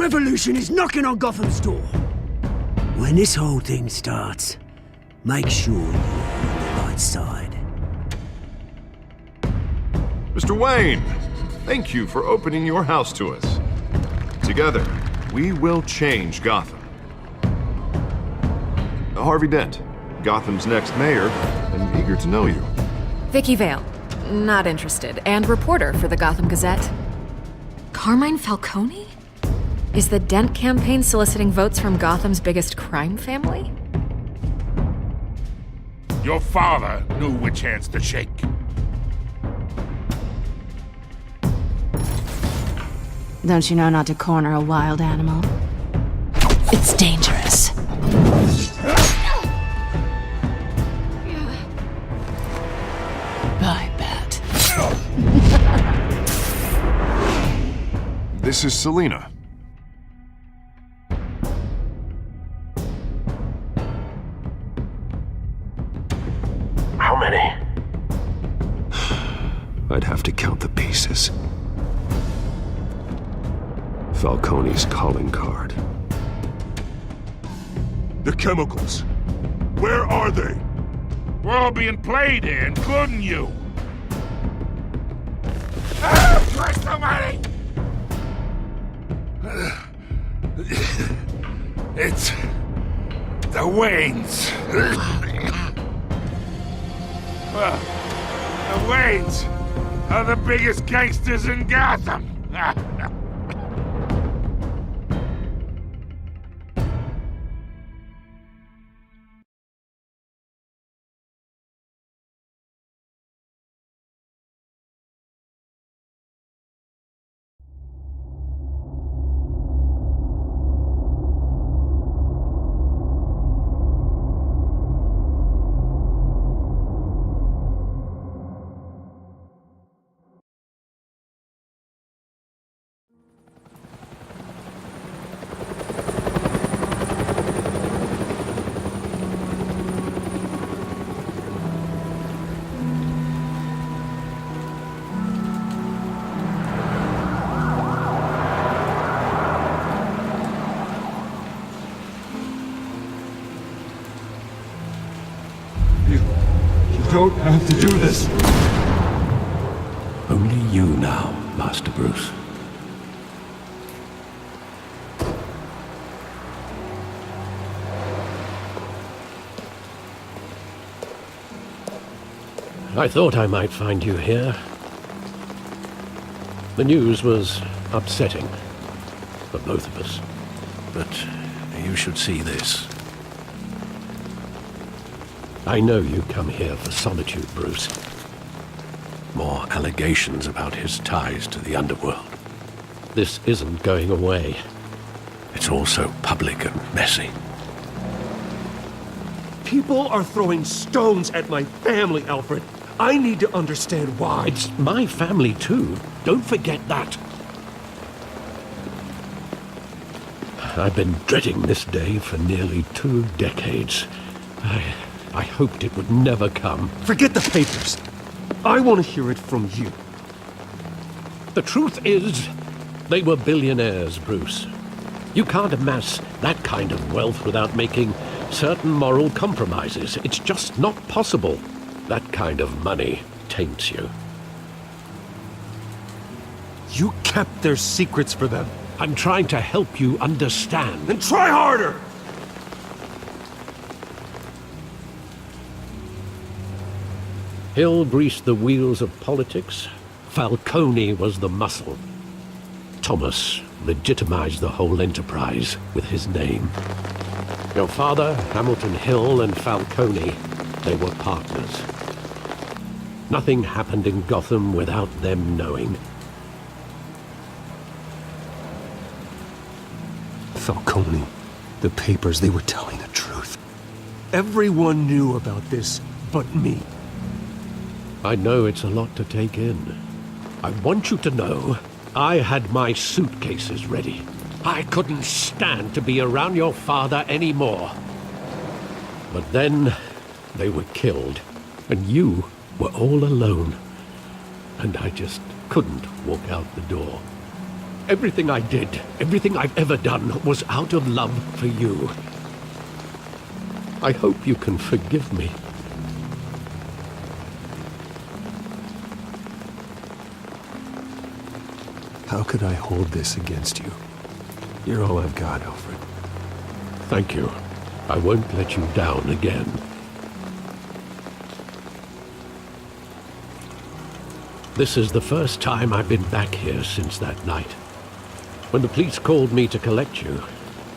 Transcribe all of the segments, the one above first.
revolution is knocking on Gotham's door. When this whole thing starts, make sure you're on the right side. Mr. Wayne, thank you for opening your house to us. Together, we will change Gotham. Harvey Dent, Gotham's next mayor, and eager to know you. Vicky Vale, not interested, and reporter for the Gotham Gazette. Carmine Falcone? Is the Dent campaign soliciting votes from Gotham's biggest crime family? Your father knew which hands to shake. Don't you know not to corner a wild animal? It's dangerous. I bet. This is Selina. How many? I'd have to count the pieces. Falcone's calling card. The chemicals. Where are they? We're all being played here, including you. Christ almighty! It's the Waynes. Well, the Waynes are the biggest gangsters in Gotham. You don't have to do this. Only you now, Master Bruce. I thought I might find you here. The news was upsetting for both of us. But you should see this. I know you come here for solitude, Bruce. More allegations about his ties to the underworld. This isn't going away. It's all so public and messy. People are throwing stones at my family, Alfred. I need to understand why. It's my family, too. Don't forget that. I've been dreading this day for nearly 2 decades. I hoped it would never come. Forget the papers. I want to hear it from you. The truth is, they were billionaires, Bruce. You can't amass that kind of wealth without making certain moral compromises. It's just not possible. That kind of money taints you. You kept their secrets for them. I'm trying to help you understand. Then try harder! Hill greased the wheels of politics. Falcone was the muscle. Thomas legitimized the whole enterprise with his name. Your father, Hamilton Hill, and Falcone, they were partners. Nothing happened in Gotham without them knowing. Falcone, the papers, they were telling the truth. Everyone knew about this but me. I know it's a lot to take in. I want you to know I had my suitcases ready. I couldn't stand to be around your father anymore. But then they were killed, and you were all alone. And I just couldn't walk out the door. Everything I did, everything I've ever done, was out of love for you. I hope you can forgive me. How could I hold this against you? You're all I've got, Alfred. Thank you. I won't let you down again. This is the first time I've been back here since that night. When the police called me to collect you,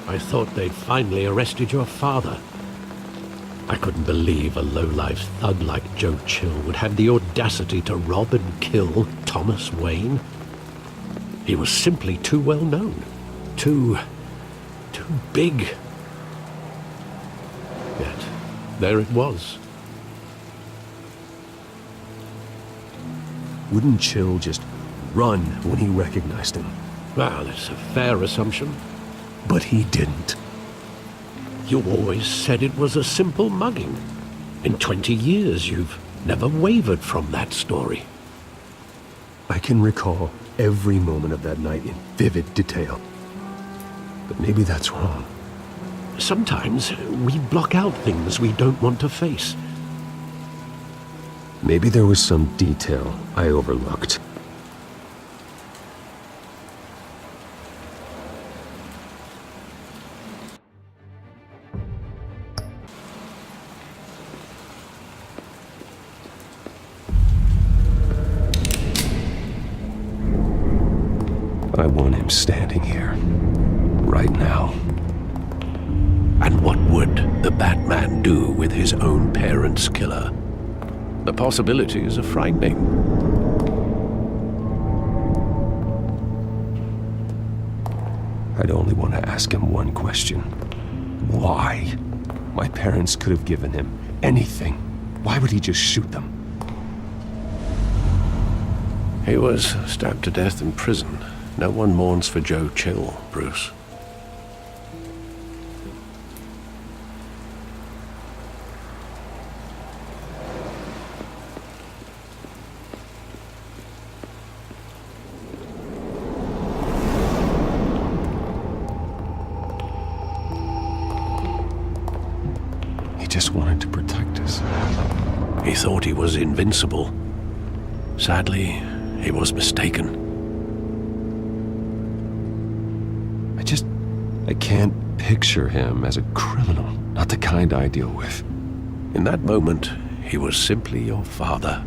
I thought they'd finally arrested your father. I couldn't believe a low-life thug like Joe Chill would have the audacity to rob and kill Thomas Wayne. He was simply too well known. Too big. Yet, there it was. Wouldn't Chill just run when he recognized him? Well, that's a fair assumption. But he didn't. You always said it was a simple mugging. In 20 years, you've never wavered from that story. I can recall every moment of that night in vivid detail. But maybe that's wrong. Sometimes we block out things we don't want to face. Maybe there was some detail I overlooked. I want him standing here, right now. And what would the Batman do with his own parents' killer? The possibilities are frightening. I'd only want to ask him one question. Why? My parents could have given him anything. Why would he just shoot them? He was stabbed to death in prison. No one mourns for Joe Chill, Bruce. He just wanted to protect us. He thought he was invincible. Sadly, he was mistaken. I can't picture him as a criminal, not the kind I deal with. In that moment, he was simply your father.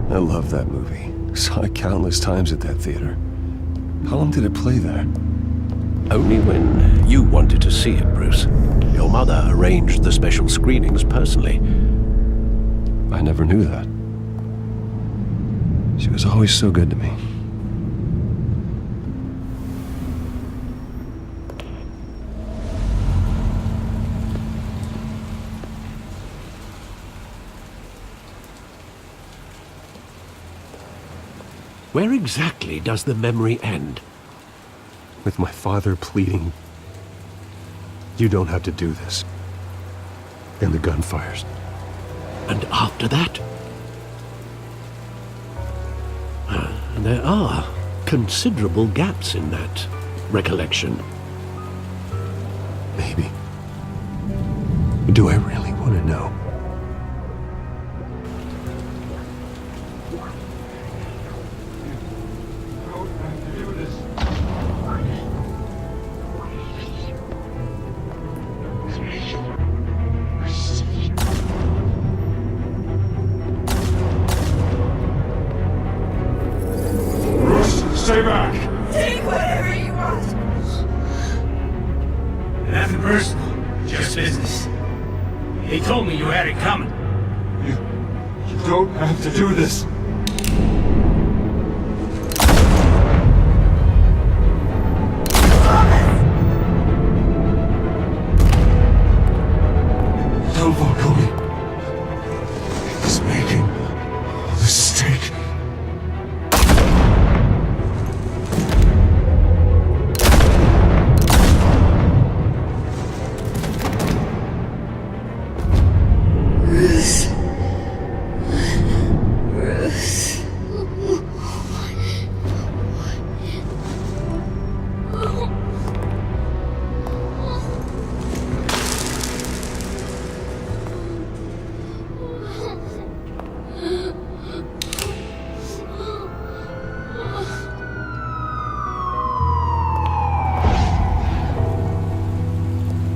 I love that movie. Saw it countless times at that theater. How long did it play there? Only when you wanted to see it, Bruce. Your mother arranged the special screenings personally. I never knew that. She was always so good to me. Where exactly does the memory end? With my father pleading, "You don't have to do this." And the gun fires. And after that? There are considerable gaps in that recollection. Maybe. Do I really want to know? Stay back! Take whatever you want! Nothing personal, just business. He told me you had it coming. You don't have to do this. Tell Falcone he's making a mistake.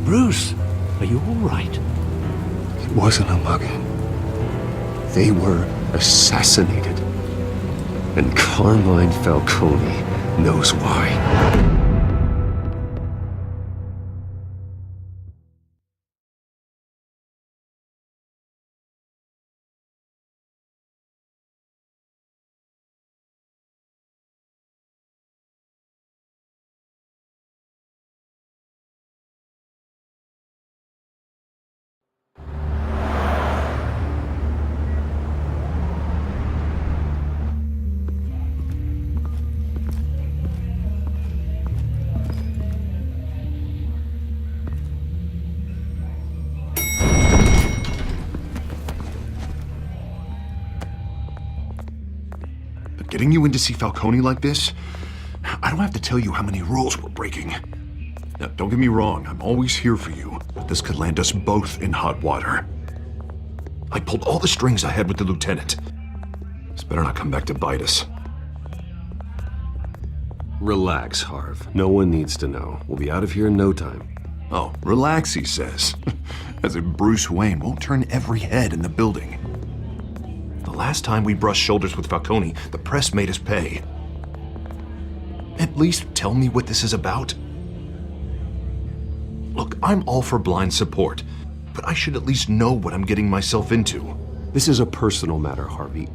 Bruce, are you all right? It wasn't a mugging. They were assassinated. And Carmine Falcone knows why. Getting you in to see Falcone like this? I don't have to tell you how many rules we're breaking. Now, don't get me wrong, I'm always here for you, but this could land us both in hot water. I pulled all the strings I had with the lieutenant. This better not come back to bite us. Relax, Harv. No one needs to know. We'll be out of here in no time. Oh, relax, he says. As if Bruce Wayne won't turn every head in the building. The last time we brushed shoulders with Falcone, the press made us pay. At least tell me what this is about. Look, I'm all for blind support, but I should at least know what I'm getting myself into. This is a personal matter, Harvey.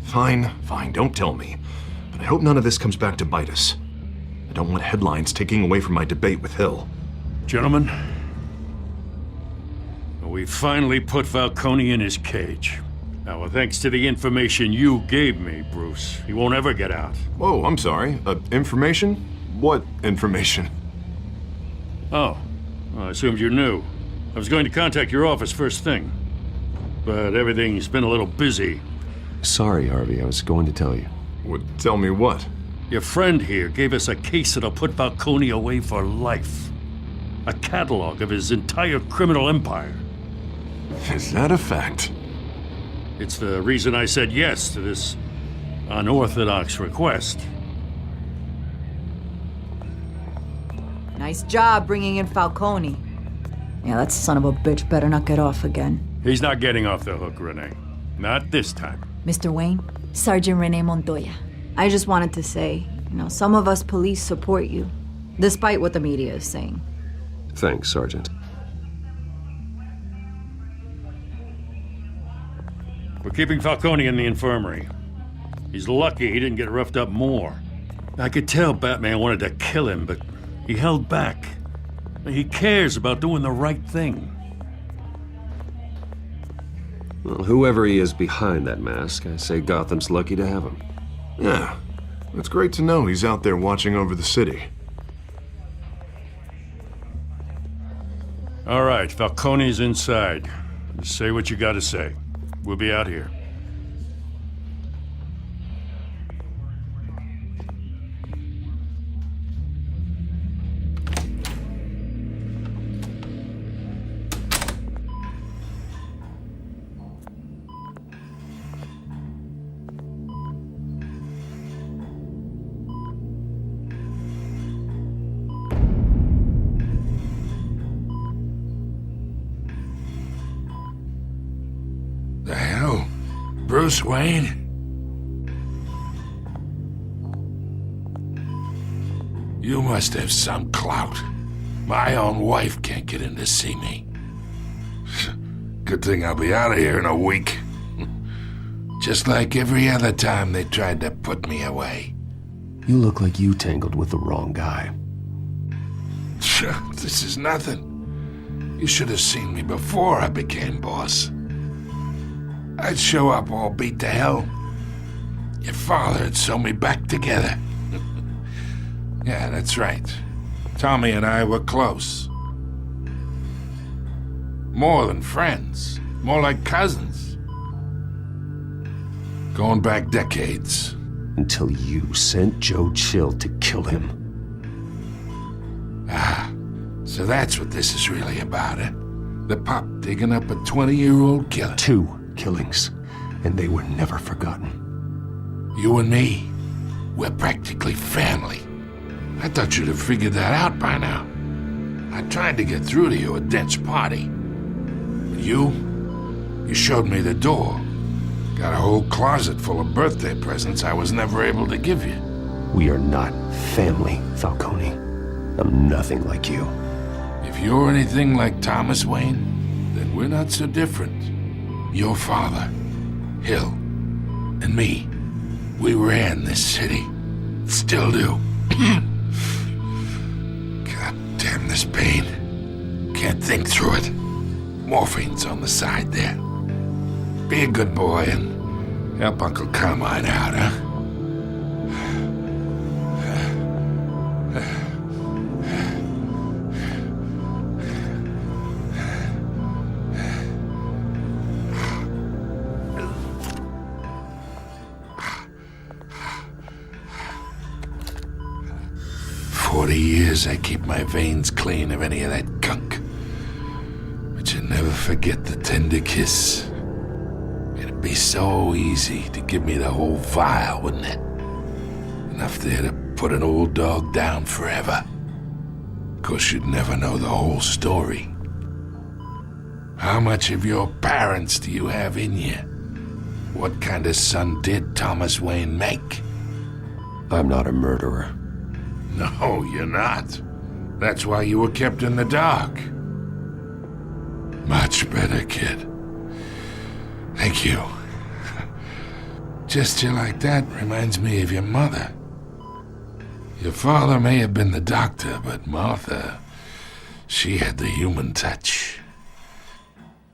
Fine, don't tell me. But I hope none of this comes back to bite us. I don't want headlines taking away from my debate with Hill. Gentlemen, we finally put Falcone in his cage. Now, thanks to the information you gave me, Bruce, he won't ever get out. Whoa, I'm sorry. Information? What information? Oh, well, I assumed you knew. I was going to contact your office first thing. But everything's been a little busy. Sorry, Harvey. I was going to tell you. Tell me what? Your friend here gave us a case that'll put Falcone away for life. A catalog of his entire criminal empire. Is that a fact? It's the reason I said yes to this unorthodox request. Nice job bringing in Falcone. Yeah, that son of a bitch better not get off again. He's not getting off the hook, Renee. Not this time. Mr. Wayne, Sergeant Renee Montoya. I just wanted to say, some of us police support you, despite what the media is saying. Thanks, Sergeant. We're keeping Falcone in the infirmary. He's lucky he didn't get roughed up more. I could tell Batman wanted to kill him, but he held back. He cares about doing the right thing. Well, whoever he is behind that mask, I say Gotham's lucky to have him. Yeah, it's great to know he's out there watching over the city. All right, Falcone's inside. Just say what you gotta say. We'll be out here. The hell? Bruce Wayne? You must have some clout. My own wife can't get in to see me. Good thing I'll be out of here in a week. Just like every other time they tried to put me away. You look like you tangled with the wrong guy. This is nothing. You should have seen me before I became boss. I'd show up all beat to hell. Your father'd sew me back together. Yeah, that's right. Tommy and I were close. More than friends. More like cousins. Going back decades. Until you sent Joe Chill to kill him. Ah, so that's what this is really about, eh? The pup digging up a 20-year-old killer. 2 killings, and they were never forgotten. You and me, we're practically family. I thought you'd have figured that out by now. I tried to get through to you at Dent's party. But you showed me the door. Got a whole closet full of birthday presents I was never able to give you. We are not family, Falcone. I'm nothing like you. If you're anything like Thomas Wayne, then we're not so different. Your father, Hill, and me, we ran this city. Still do. God damn this pain. Can't think through it. Morphine's on the side there. Be a good boy and help Uncle Carmine out, huh? 40 years I keep my veins clean of any of that gunk. But you never forget the tender kiss. It'd be so easy to give me the whole vial, wouldn't it? Enough there to put an old dog down forever. Of course, you'd never know the whole story. How much of your parents do you have in you? What kind of son did Thomas Wayne make? I'm not a murderer. No, you're not. That's why you were kept in the dark. Much better, kid. Thank you. Gesture like that reminds me of your mother. Your father may have been the doctor, but Martha, she had the human touch.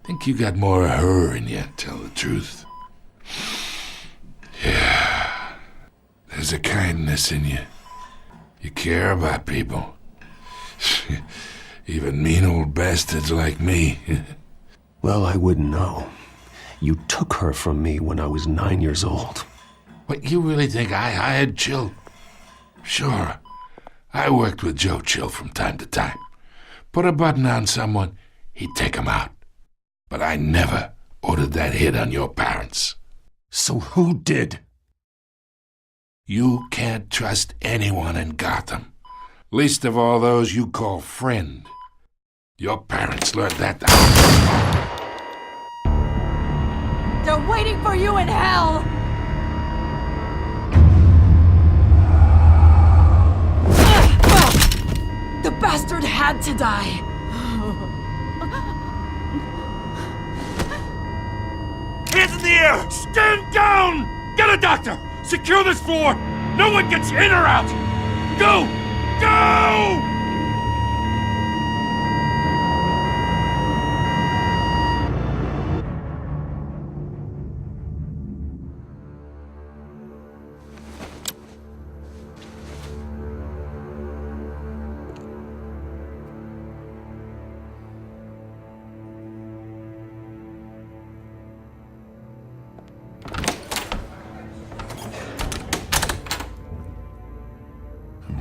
Think you got more of her in you, to tell the truth. Yeah. There's a kindness in you. You care about people. Even mean old bastards like me. Well, I wouldn't know. You took her from me when I was 9 years old. What, you really think I hired Chill? Sure. I worked with Joe Chill from time to time. Put a button on someone, he'd take him out. But I never ordered that hit on your parents. So who did? You can't trust anyone in Gotham. Least of all those you call friend. Your parents learned that. They're waiting for you in hell! The bastard had to die. Hands in the air! Stand down! Get a doctor! Secure this floor! No one gets in or out! Go! Go!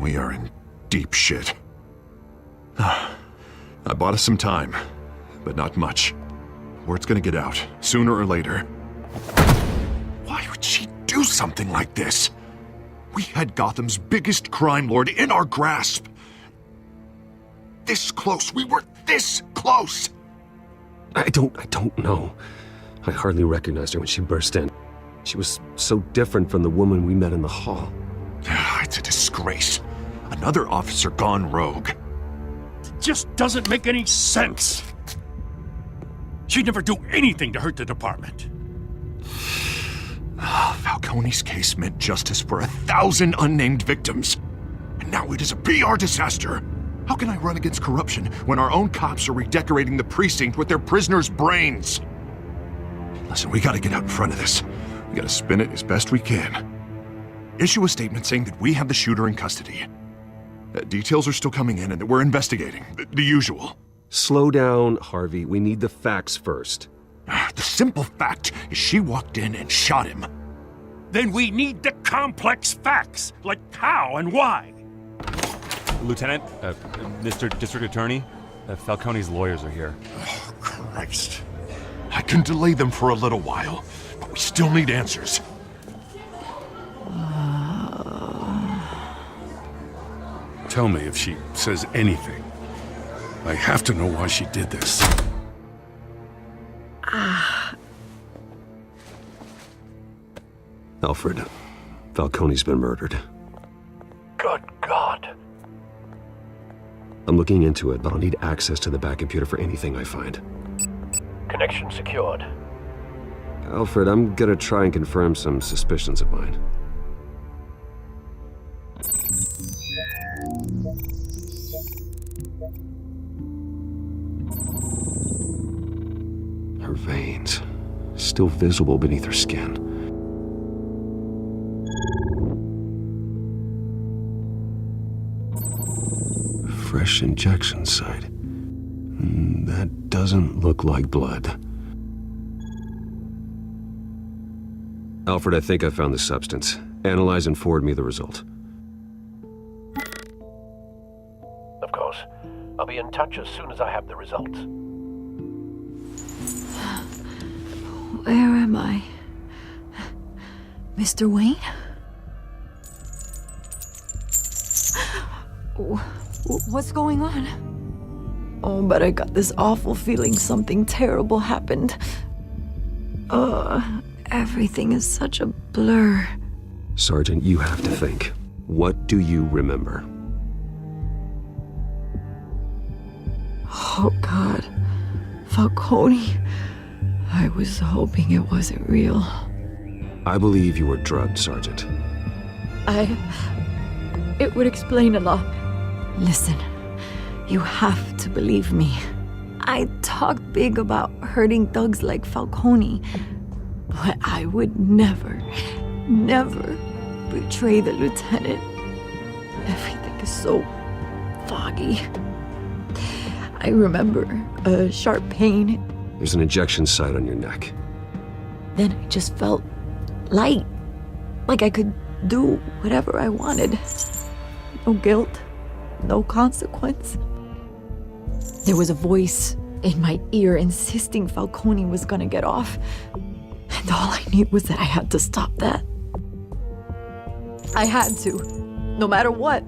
We are in deep shit. I bought us some time, but not much. Word's gonna get out, sooner or later. Why would she do something like this? We had Gotham's biggest crime lord in our grasp. This close, we were this close! I don't know. I hardly recognized her when she burst in. She was so different from the woman we met in the hall. It's a disgrace. Another officer gone rogue. It just doesn't make any sense. She'd never do anything to hurt the department. Falcone's case meant justice for 1,000 unnamed victims. And now it is a PR disaster. How can I run against corruption when our own cops are redecorating the precinct with their prisoners' brains? Listen, we gotta get out in front of this. We gotta spin it as best we can. Issue a statement saying that we have the shooter in custody. Details are still coming in and that we're investigating. The usual. Slow down, Harvey. We need the facts first. The simple fact is she walked in and shot him. Then we need the complex facts, like how and why. Lieutenant, Mr. District Attorney, Falcone's lawyers are here. Oh, Christ. I can delay them for a little while, but we still need answers. Tell me if she says anything. I have to know why she did this. Alfred, Falcone's been murdered. Good God. I'm looking into it, but I'll need access to the back computer for anything I find. Connection secured. Alfred, I'm gonna try and confirm some suspicions of mine. Her veins, still visible beneath her skin. Fresh injection site. That doesn't look like blood. Alfred, I think I found the substance. Analyze and forward me the result. Of course. I'll be in touch as soon as I have the results. Where am I? Mr. Wayne? What's going on? Oh, but I got this awful feeling something terrible happened. Everything is such a blur. Sergeant, you have to think. What do you remember? Oh, God. Falcone. I was hoping it wasn't real. I believe you were drugged, Sergeant. It would explain a lot. Listen, you have to believe me. I talked big about hurting thugs like Falcone, but I would never betray the lieutenant. Everything is so foggy. I remember a sharp pain. There's an injection site on your neck. Then I just felt light, like I could do whatever I wanted. No guilt, no consequence. There was a voice in my ear insisting Falcone was gonna get off. And all I knew was that I had to stop that. I had to, no matter what.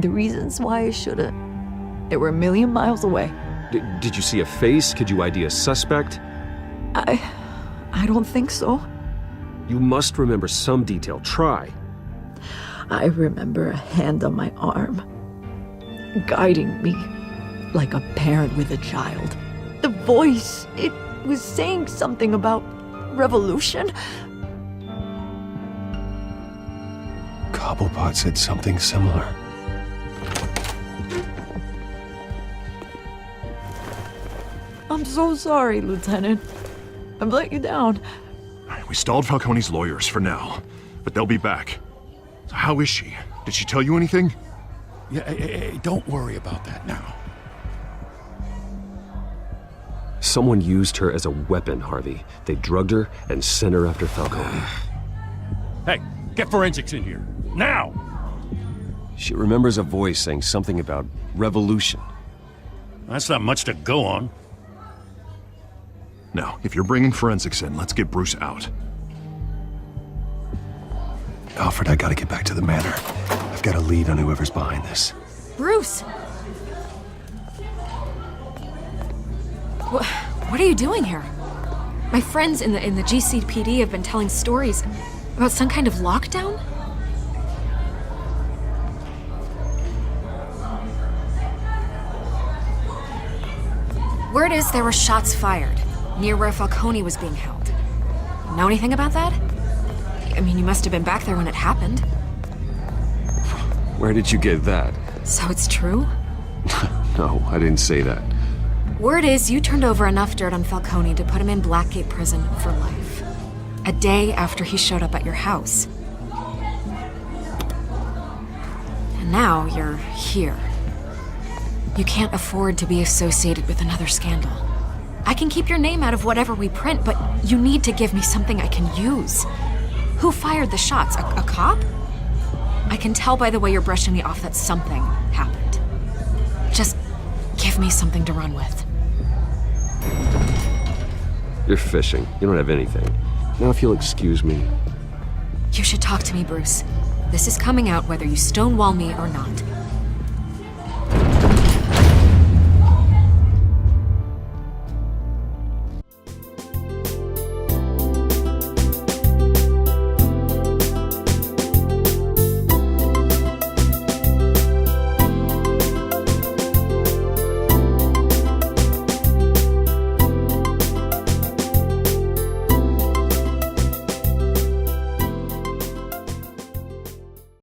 The reasons why I shouldn't, they were a million miles away. Did you see a face? Could you ID a suspect? I don't think so. You must remember some detail. Try. I remember a hand on my arm, guiding me like a parent with a child. The voice, it was saying something about revolution. Cobblepot said something similar. I'm so sorry, Lieutenant. I've let you down. We stalled Falcone's lawyers for now, but they'll be back. So how is she? Did she tell you anything? Yeah, hey, don't worry about that now. Someone used her as a weapon, Harvey. They drugged her and sent her after Falcone. Hey, get forensics in here. Now! She remembers a voice saying something about revolution. That's not much to go on. Now, if you're bringing forensics in, let's get Bruce out. Alfred, I gotta get back to the manor. I've got a lead on whoever's behind this. Bruce! What are you doing here? My friends in the GCPD have been telling stories about some kind of lockdown? Word is there were shots fired near where Falcone was being held. Know anything about that? I mean, you must have been back there when it happened. Where did you get that? So it's true? No, I didn't say that. Word is you turned over enough dirt on Falcone to put him in Blackgate Prison for life. A day after he showed up at your house. And now you're here. You can't afford to be associated with another scandal. I can keep your name out of whatever we print, but you need to give me something I can use. Who fired the shots? A cop? I can tell by the way you're brushing me off that something happened. Just give me something to run with. You're fishing. You don't have anything. Now if you'll excuse me. You should talk to me, Bruce. This is coming out whether you stonewall me or not.